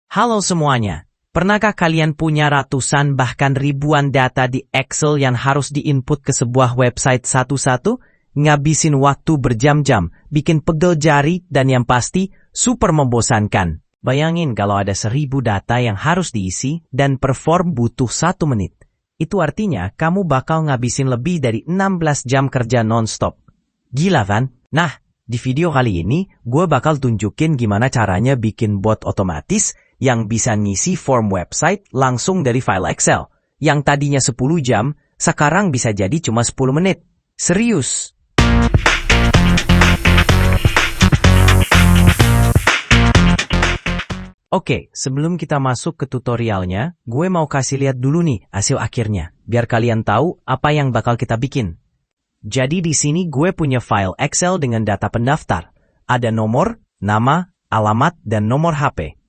Halo semuanya, pernahkah kalian punya ratusan bahkan ribuan data di Excel yang harus diinput ke sebuah website satu-satu? Ngabisin waktu berjam-jam, bikin pegel jari, dan yang pasti, super membosankan. Bayangin kalau ada 1000 data yang harus diisi dan perform butuh 1 menit. Itu artinya kamu bakal ngabisin lebih dari 16 jam kerja non-stop. Gila kan? Nah, di video kali ini, gue bakal tunjukin gimana caranya bikin bot otomatis yang bisa ngisi form website langsung dari file Excel. Yang tadinya 10 jam, sekarang bisa jadi cuma 10 menit. Serius! Oke, sebelum kita masuk ke tutorialnya, gue mau kasih lihat dulu nih hasil akhirnya, biar kalian tahu apa yang bakal kita bikin. Jadi di sini gue punya file Excel dengan data pendaftar. Ada nomor, nama, alamat, dan nomor HP.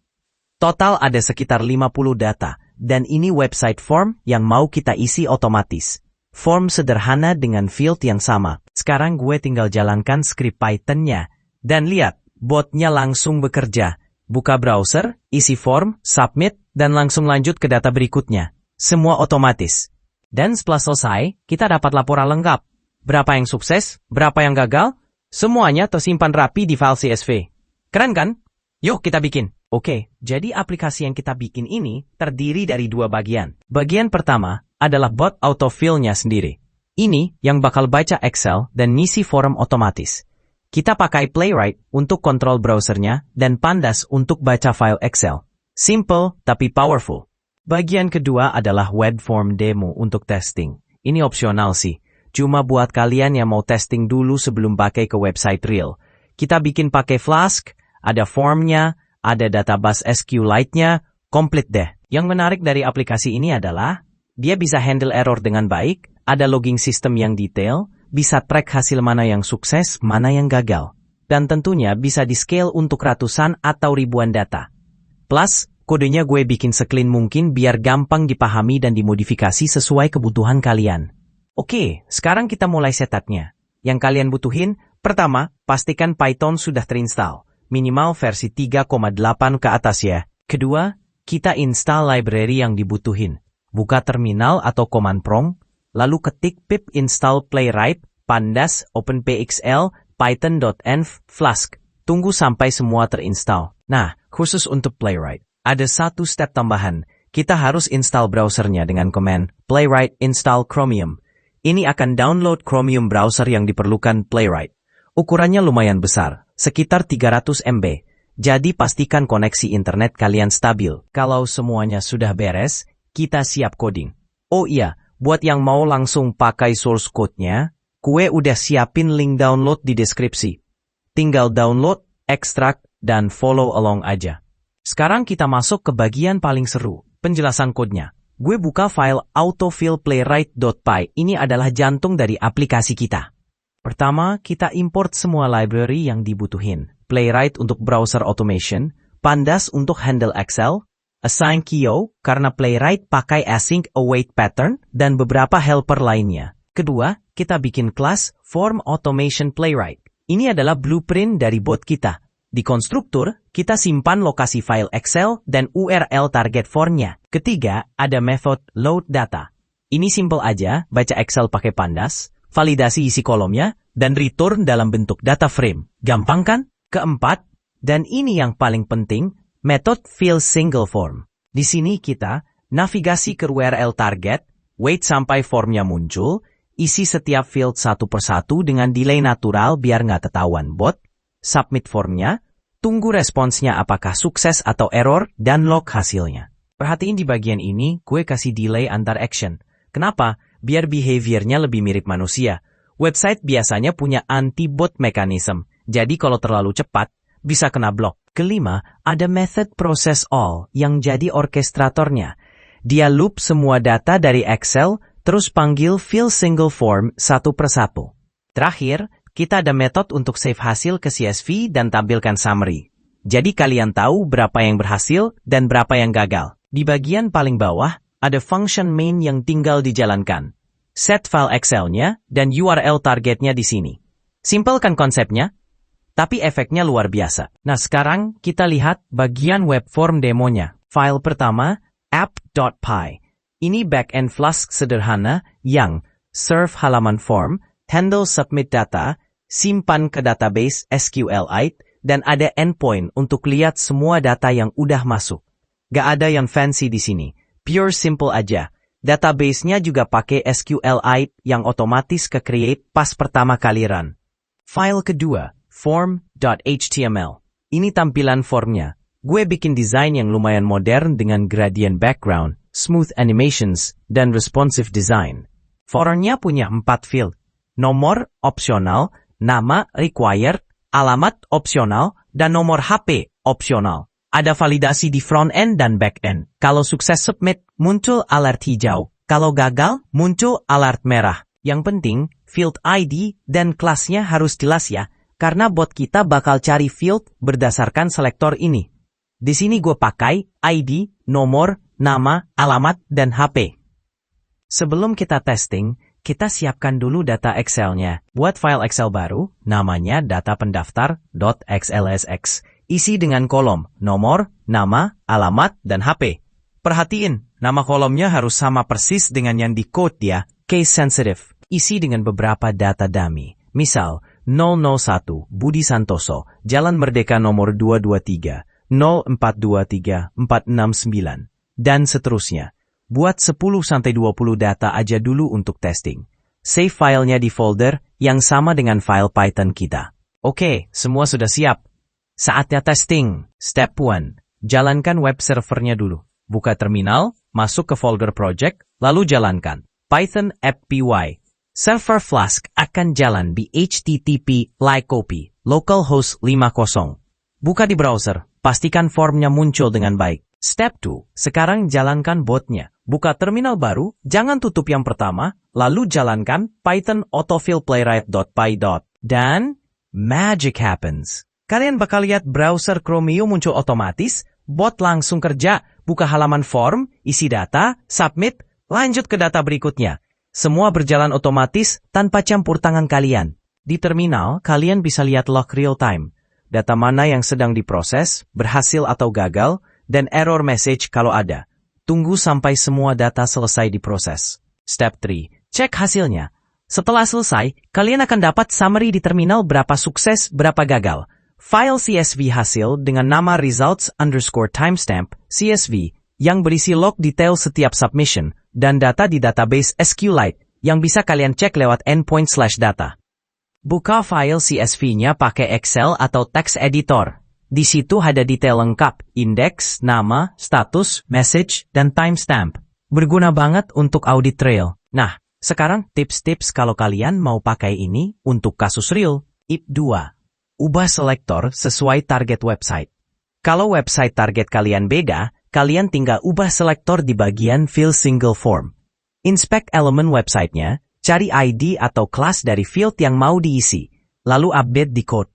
Total ada sekitar 50 data, dan ini website form yang mau kita isi otomatis. Form sederhana dengan field yang sama. Sekarang gue tinggal jalankan script Python-nya. Dan lihat, botnya langsung bekerja. Buka browser, isi form, submit, dan langsung lanjut ke data berikutnya. Semua otomatis. Dan setelah selesai, kita dapat laporan lengkap. Berapa yang sukses, berapa yang gagal, semuanya tersimpan rapi di file CSV. Keren kan? Yuk kita bikin. Oke, jadi aplikasi yang kita bikin ini terdiri dari 2 bagian. Bagian pertama adalah bot autofill-nya sendiri. Ini yang bakal baca Excel dan ngisi form otomatis. Kita pakai Playwright untuk kontrol browsernya dan Pandas untuk baca file Excel. Simple tapi powerful. Bagian kedua adalah web form demo untuk testing. Ini opsional sih. Cuma buat kalian yang mau testing dulu sebelum pakai ke website real. Kita bikin pakai Flask, ada formnya, ada database SQLite-nya, komplit deh. Yang menarik dari aplikasi ini adalah, dia bisa handle error dengan baik, ada logging system yang detail, bisa track hasil mana yang sukses, mana yang gagal. Dan tentunya bisa di-scale untuk ratusan atau ribuan data. Plus, kodenya gue bikin seclean mungkin biar gampang dipahami dan dimodifikasi sesuai kebutuhan kalian. Oke, sekarang kita mulai setup-nya. Yang kalian butuhin, pertama, pastikan Python sudah terinstall. Minimal versi 3,8 ke atas ya. Kedua, kita install library yang dibutuhin. Buka terminal atau command prompt, lalu ketik pip install playwright, pandas, openpxl, python.env, flask. Tunggu sampai semua terinstall. Nah, khusus untuk playwright, ada 1 step tambahan. Kita harus install browsernya dengan command playwright install Chromium. Ini akan download Chromium browser yang diperlukan playwright. Ukurannya lumayan besar, sekitar 300 MB. Jadi pastikan koneksi internet kalian stabil. Kalau semuanya sudah beres, kita siap coding. Oh iya, buat yang mau langsung pakai source code-nya, gue udah siapin link download di deskripsi. Tinggal download, ekstrak, dan follow along aja. Sekarang kita masuk ke bagian paling seru, penjelasan kodenya. Gue buka file autofillplaywright.py. Ini adalah jantung dari aplikasi kita. Pertama, kita import semua library yang dibutuhin. Playwright untuk browser automation, Pandas untuk handle Excel, AssignKeo karena Playwright pakai async await pattern, dan beberapa helper lainnya. Kedua, kita bikin kelas Form Automation Playwright. Ini adalah blueprint dari bot kita. Di konstruktur, kita simpan lokasi file Excel dan URL target formnya. Ketiga, ada method load data. Ini simple aja, baca Excel pakai Pandas, validasi isi kolomnya, dan return dalam bentuk data frame. Gampang kan? Keempat, dan ini yang paling penting, method fill single form. Di sini kita navigasi ke URL target, wait sampai formnya muncul, isi setiap field satu persatu dengan delay natural biar nggak ketahuan bot, submit formnya, tunggu responsnya apakah sukses atau error, dan log hasilnya. Perhatiin di bagian ini, gue kasih delay antar action. Kenapa? Biar behaviornya lebih mirip manusia. Website biasanya punya anti-bot mechanism, jadi kalau terlalu cepat, bisa kena blok. Kelima, ada method process all yang jadi orkestratornya. Dia loop semua data dari Excel, terus panggil fill single form satu persatu. Terakhir, kita ada metode untuk save hasil ke CSV dan tampilkan summary. Jadi kalian tahu berapa yang berhasil dan berapa yang gagal. Di bagian paling bawah, ada function main yang tinggal dijalankan. Set file Excel-nya dan URL targetnya di sini. Simple kan konsepnya? Tapi efeknya luar biasa. Nah sekarang kita lihat bagian web form demonya. File pertama, app.py. Ini backend Flask sederhana yang serve halaman form, handle submit data, simpan ke database SQLite, dan ada endpoint untuk lihat semua data yang udah masuk. Gak ada yang fancy di sini. Pure simple aja. Database-nya juga pakai SQLite yang otomatis ke-create pas pertama kali run. File kedua, form.html. Ini tampilan formnya. Gue bikin desain yang lumayan modern dengan gradient background, smooth animations, dan responsive design. Formnya punya 4 field. Nomor, opsional, nama, required, alamat, opsional, dan nomor HP, opsional. Ada validasi di front end dan back end. Kalau sukses submit, muncul alert hijau. Kalau gagal, muncul alert merah. Yang penting, field ID dan kelasnya harus jelas ya, karena bot kita bakal cari field berdasarkan selektor ini. Di sini gue pakai ID, nomor, nama, alamat, dan HP. Sebelum kita testing, kita siapkan dulu data Excel-nya. Buat file Excel baru, namanya data pendaftar.xlsx. Isi dengan kolom, nomor, nama, alamat, dan HP. Perhatiin, nama kolomnya harus sama persis dengan yang di code ya, case sensitive. Isi dengan beberapa data dummy. Misal, 001, Budi Santoso, Jalan Merdeka nomor 223, 0423 469, dan seterusnya. Buat 10-20 data aja dulu untuk testing. Save filenya di folder yang sama dengan file Python kita. Oke, semua sudah siap. Saatnya testing. Step 1. Jalankan web servernya dulu. Buka terminal, masuk ke folder project, lalu jalankan. Python app py. Server Flask akan jalan di HTTP localhost localhost 50. Buka di browser, pastikan formnya muncul dengan baik. Step 2. Sekarang jalankan botnya. Buka terminal baru, jangan tutup yang pertama, lalu jalankan Python autofill playwright.py. Dan magic happens. Kalian bakal lihat browser Chromium muncul otomatis, bot langsung kerja, buka halaman form, isi data, submit, lanjut ke data berikutnya. Semua berjalan otomatis tanpa campur tangan kalian. Di terminal, kalian bisa lihat log real time. Data mana yang sedang diproses, berhasil atau gagal, dan error message kalau ada. Tunggu sampai semua data selesai diproses. Step 3. Cek hasilnya. Setelah selesai, kalian akan dapat summary di terminal berapa sukses, berapa gagal. File CSV hasil dengan nama results_timestamp CSV yang berisi log detail setiap submission dan data di database SQLite yang bisa kalian cek lewat endpoint/data. Buka file CSV-nya pakai Excel atau text editor. Di situ ada detail lengkap, indeks, nama, status, message, dan timestamp. Berguna banget untuk audit trail. Nah, sekarang tips-tips kalau kalian mau pakai ini untuk kasus real. Tip 2. Ubah selektor sesuai target website. Kalau website target kalian beda, kalian tinggal ubah selektor di bagian Fill Single Form. Inspect elemen websitenya, cari ID atau kelas dari field yang mau diisi, lalu update di code.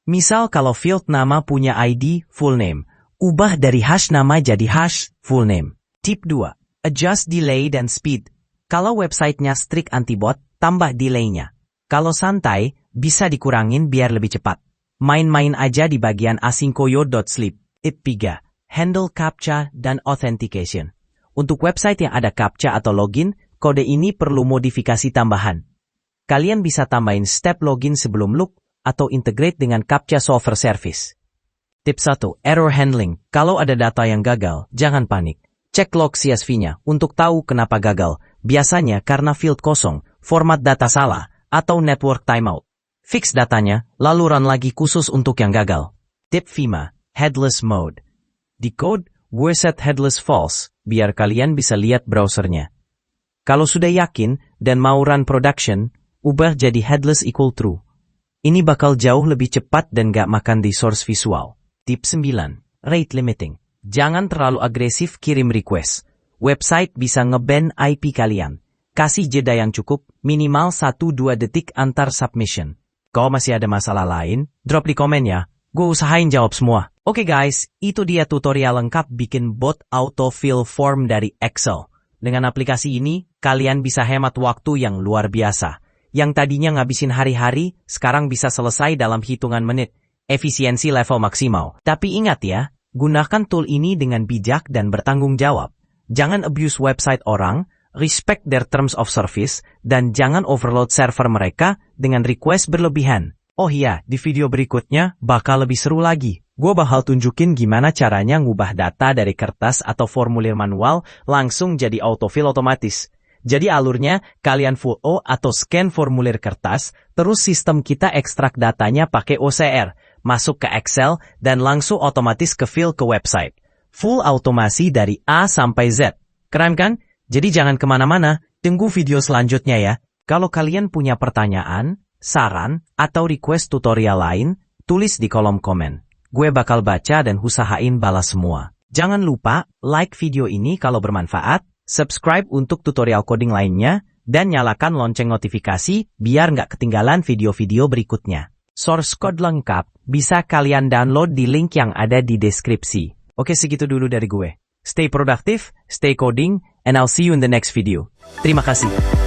Misal kalau field nama punya ID full name, ubah dari hash nama jadi hash full name. Tip 2. Adjust delay dan speed. Kalau websitenya strict anti-bot, tambah delaynya. Kalau santai, bisa dikurangin biar lebih cepat. Main-main aja di bagian asyncoyo.sleep. Tip 3. Handle CAPTCHA dan authentication. Untuk website yang ada CAPTCHA atau login, kode ini perlu modifikasi tambahan. Kalian bisa tambahin step login sebelum look atau integrate dengan CAPTCHA solver service. Tip 1. Error handling. Kalau ada data yang gagal, jangan panik. Cek log CSV-nya untuk tahu kenapa gagal. Biasanya karena field kosong, format data salah, atau network timeout. Fix datanya, lalu run lagi khusus untuk yang gagal. Tip 5. Headless mode. Di code, gue set headless false, biar kalian bisa lihat browsernya. Kalau sudah yakin dan mau run production, ubah jadi headless equal true. Ini bakal jauh lebih cepat dan gak makan resource visual. Tip 9. Rate limiting. Jangan terlalu agresif kirim request. Website bisa nge-ban IP kalian. Kasih jeda yang cukup, minimal 1-2 detik antar submission. Kalau masih ada masalah lain, drop di komen ya. Gue usahain jawab semua. Oke guys, itu dia tutorial lengkap bikin bot autofill form dari Excel. Dengan aplikasi ini, kalian bisa hemat waktu yang luar biasa. Yang tadinya ngabisin hari-hari, sekarang bisa selesai dalam hitungan menit. efisiensi level maksimal. Tapi ingat ya, gunakan tool ini dengan bijak dan bertanggung jawab. Jangan abuse website orang, respect their terms of service, dan jangan overload server mereka dengan request berlebihan. Oh iya, di video berikutnya bakal lebih seru lagi. Gue bakal tunjukin gimana caranya ngubah data dari kertas atau formulir manual langsung jadi autofill otomatis. Jadi alurnya, kalian full O atau scan formulir kertas, terus sistem kita ekstrak datanya pakai OCR, masuk ke Excel, dan langsung otomatis ke-fill ke website. Full automasi dari A sampai Z. Keren kan? Jadi jangan kemana-mana, tunggu video selanjutnya ya. Kalau kalian punya pertanyaan, saran, atau request tutorial lain, tulis di kolom komen. Gue bakal baca dan usahain balas semua. Jangan lupa, like video ini kalau bermanfaat, subscribe untuk tutorial coding lainnya, dan nyalakan lonceng notifikasi biar nggak ketinggalan video-video berikutnya. Source code lengkap bisa kalian download di link yang ada di deskripsi. Oke, segitu dulu dari gue. Stay productive, stay coding, and I'll see you in the next video. Terima kasih.